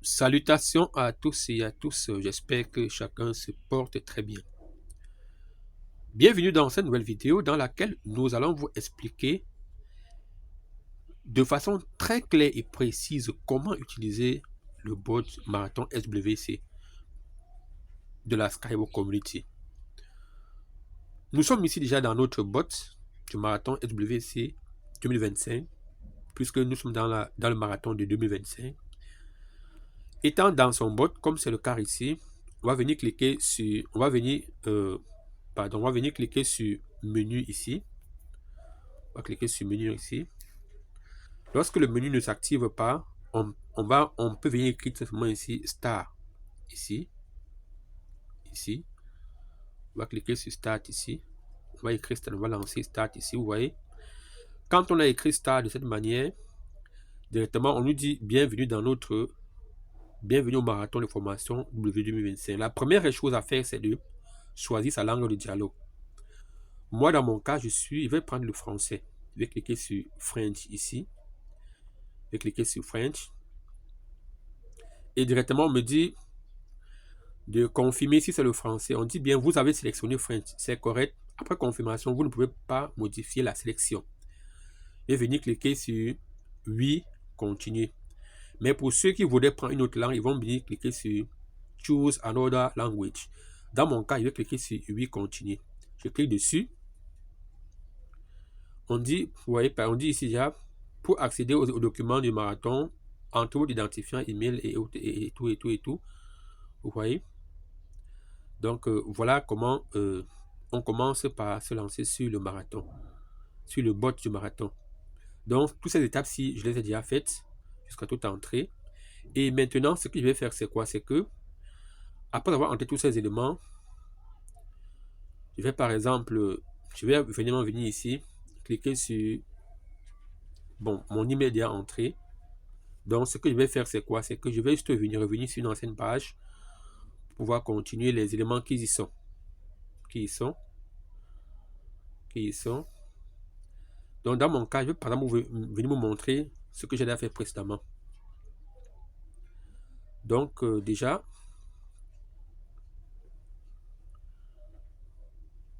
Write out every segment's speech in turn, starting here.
Salutations à tous et à tous, j'espère que chacun se porte très bien. Bienvenue dans cette nouvelle vidéo dans laquelle nous allons vous expliquer de façon très claire et précise comment utiliser le bot Marathon SWC de la Skybox Community. Nous sommes ici déjà dans notre bot du Marathon SWC 2025 puisque nous sommes dans le marathon de 2025. Étant dans son bot, comme c'est le cas ici, on va venir cliquer sur, on va venir cliquer sur menu ici. On va cliquer sur menu ici. Lorsque le menu ne s'active pas, on peut venir écrire simplement ici start ici. Ici. On va cliquer sur start ici. On va écrire start, on va lancer start ici. Vous voyez. Quand on a écrit start de cette manière, directement on nous dit bienvenue au marathon de formation W2025. La première chose à faire, c'est de choisir sa langue de dialogue. Moi, dans mon cas, je vais prendre le français. Je vais cliquer sur French ici. Je vais cliquer sur French. Et directement, on me dit de confirmer si c'est le français. On dit bien, vous avez sélectionné French. C'est correct. Après confirmation, vous ne pouvez pas modifier la sélection. Je vais venir cliquer sur oui, continuer. Mais pour ceux qui voudraient prendre une autre langue, ils vont venir cliquer sur Choose another language. Dans mon cas, je vais cliquer sur oui, continuer. Je clique dessus. On dit, vous voyez, on dit ici déjà, pour accéder aux documents du marathon, entre votre identifiant, email et tout. Vous voyez. Donc, voilà comment on commence par se lancer sur le marathon, sur le bot du marathon. Donc, toutes ces étapes-ci, je les ai déjà faites jusqu'à toute entrée. Et maintenant, ce que je vais faire, c'est quoi? C'est que, après avoir entré tous ces éléments, je vais par exemple, je vais venir ici, cliquer sur, bon, mon email est déjà entré. Donc, ce que je vais faire, c'est quoi? C'est que je vais juste revenir sur une ancienne page pour pouvoir continuer les éléments qui y sont. Donc, dans mon cas, je vais par exemple venir vous montrer ce que j'ai déjà fait précédemment. Donc, déjà,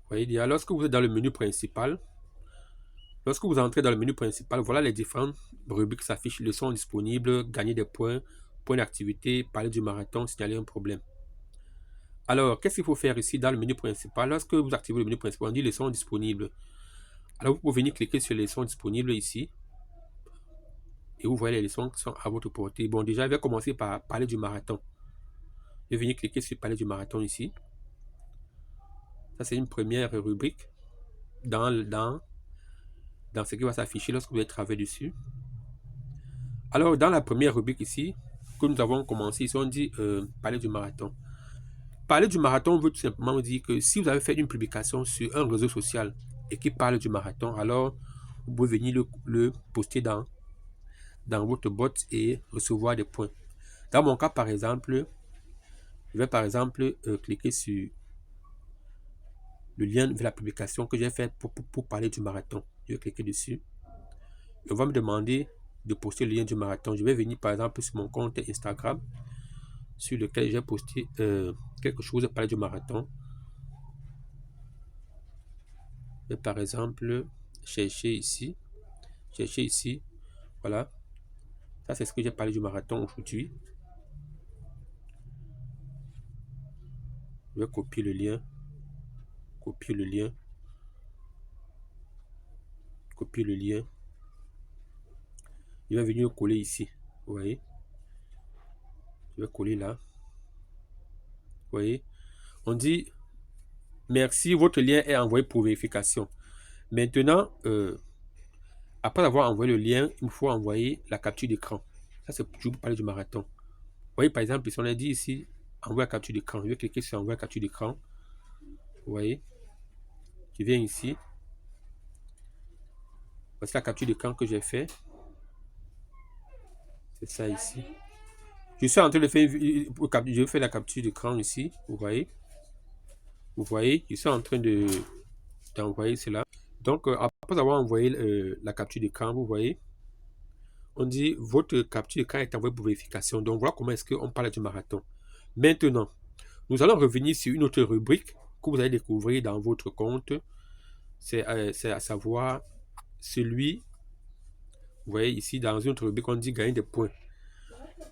vous voyez déjà, lorsque vous êtes dans le menu principal, lorsque vous entrez dans le menu principal, voilà les différentes rubriques qui s'affichent. Leçons disponibles, gagner des points, points d'activité, parler du marathon, signaler un problème. Alors, qu'est-ce qu'il faut faire ici dans le menu principal? Lorsque vous activez le menu principal, on dit leçons disponibles. Alors, vous pouvez venir cliquer sur les leçons disponibles ici. Et vous voyez les leçons qui sont à votre portée. Bon, déjà, je vais commencer par parler du marathon. Je vais venir cliquer sur parler du marathon ici. Ça, c'est une première rubrique dans ce qui va s'afficher lorsque vous allez travailler dessus. Alors, dans la première rubrique ici, que nous avons commencé, ici, on dit parler du marathon. Parler du marathon veut tout simplement dire que si vous avez fait une publication sur un réseau social et qui parle du marathon, alors vous pouvez venir le poster dans votre bot et recevoir des points. Dans mon cas, par exemple, je vais par exemple cliquer sur le lien de la publication que j'ai faite pour parler du marathon. Je vais cliquer dessus. On va me demander de poster le lien du marathon. Je vais venir par exemple sur mon compte Instagram sur lequel j'ai posté quelque chose pour parler du marathon. Je vais par exemple chercher ici. Voilà. Ça, c'est ce que j'ai parlé du marathon aujourd'hui. Je vais copier le lien. Je vais venir coller ici. Vous voyez. Je vais coller là. Vous voyez. On dit merci, votre lien est envoyé pour vérification. Maintenant, après avoir envoyé le lien, il faut envoyer la capture d'écran. Ça, c'est toujours pour parler du marathon. Vous voyez, par exemple, si on a dit ici, envoyer la capture d'écran. Je vais cliquer sur envoyer la capture d'écran. Vous voyez. Je viens ici. Voici la capture d'écran que j'ai fait. C'est ça ici. Je suis en train de faire, je fais la capture d'écran ici. Vous voyez. Je suis en train d'envoyer cela. Donc, après avoir envoyé la capture d'écran, vous voyez, on dit votre capture d'écran est envoyée pour vérification. Donc voilà comment est-ce qu'on parle du marathon. Maintenant, nous allons revenir sur une autre rubrique que vous allez découvrir dans votre compte. C'est à savoir celui, vous voyez ici, dans une autre rubrique, on dit gagner des points.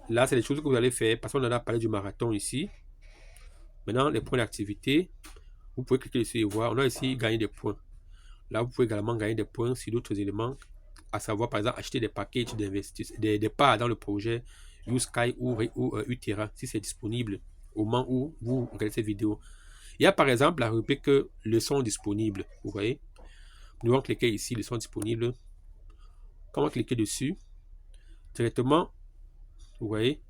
Là, c'est les choses que vous allez faire parce qu'on en a parlé du marathon ici. Maintenant, les points d'activité, vous pouvez cliquer dessus et voir. On a ici gagner des points. Là, vous pouvez également gagner des points sur d'autres éléments, à savoir par exemple acheter des packages d'investissement, des parts dans le projet YouSky ou Utera si c'est disponible au moment où vous regardez cette vidéo. Il y a par exemple la rubrique leçons disponibles. Vous voyez, nous allons cliquer ici, leçons disponibles. Quand on va cliquer dessus, directement, vous voyez,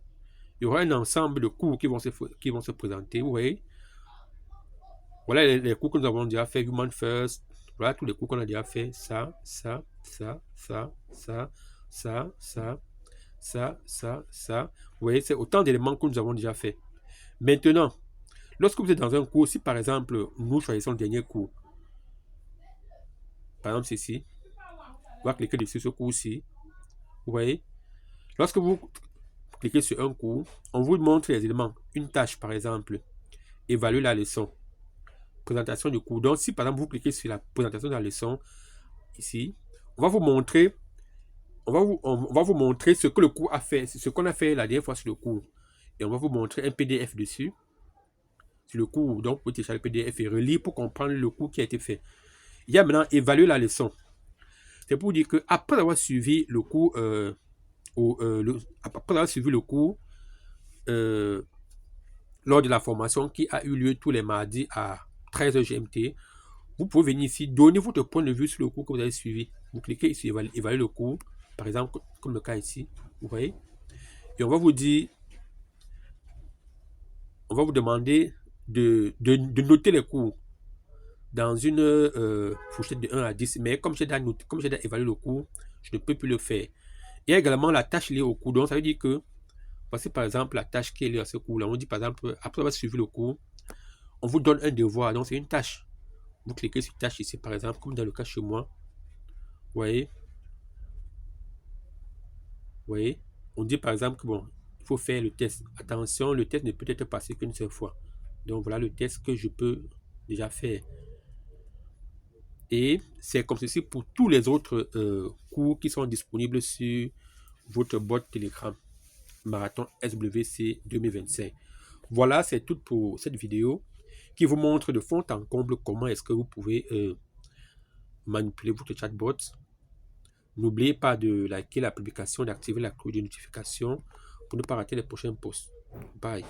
il y aura un ensemble de cours qui vont se présenter. Vous voyez, voilà les cours que nous avons déjà fait, Human First. Voilà tous les cours qu'on a déjà fait. Ça, ça, ça, ça, ça, ça, ça, ça, ça, ça. Vous voyez, c'est autant d'éléments que nous avons déjà fait. Maintenant, lorsque vous êtes dans un cours, si par exemple, nous choisissons le dernier cours, par exemple ceci, on va cliquer dessus ce cours-ci. Vous voyez, lorsque vous cliquez sur un cours, on vous montre les éléments. Une tâche, par exemple, évaluer la leçon. Présentation du cours. Donc, si par exemple vous cliquez sur la présentation de la leçon, ici, on va vous montrer, ce que le cours a fait, ce qu'on a fait la dernière fois sur le cours. Et on va vous montrer un PDF dessus, sur le cours. Donc, vous pouvez télécharger le PDF et relire pour comprendre le cours qui a été fait. Il y a maintenant évaluer la leçon. C'est pour dire que après avoir suivi le cours, lors de la formation qui a eu lieu tous les mardis à 13h GMT, vous pouvez venir ici, donner votre point de vue sur le cours que vous avez suivi. Vous cliquez ici, évaluer le cours, par exemple, comme le cas ici, vous voyez. Et on va vous dire, on va vous demander de noter les cours dans une fourchette de 1 à 10. Mais comme j'ai déjà évalué le cours, je ne peux plus le faire. Il y a également la tâche liée au cours. Donc, ça veut dire que, voici par exemple la tâche qui est liée à ce cours-là. On dit par exemple, après avoir suivi le cours, on vous donne un devoir. Donc, c'est une tâche. Vous cliquez sur tâche ici, par exemple, comme dans le cas chez moi. Vous voyez? Vous voyez? On dit par exemple que bon, il faut faire le test. Attention, le test ne peut être passé qu'une seule fois. Donc, voilà le test que je peux déjà faire. Et c'est comme ceci pour tous les autres cours qui sont disponibles sur votre boîte Telegram Marathon SWC 2025. Voilà, c'est tout pour cette vidéo qui vous montre de fond en comble comment est-ce que vous pouvez manipuler votre chatbot. N'oubliez pas de liker la publication, d'activer la cloche de notification pour ne pas rater les prochains posts. Bye.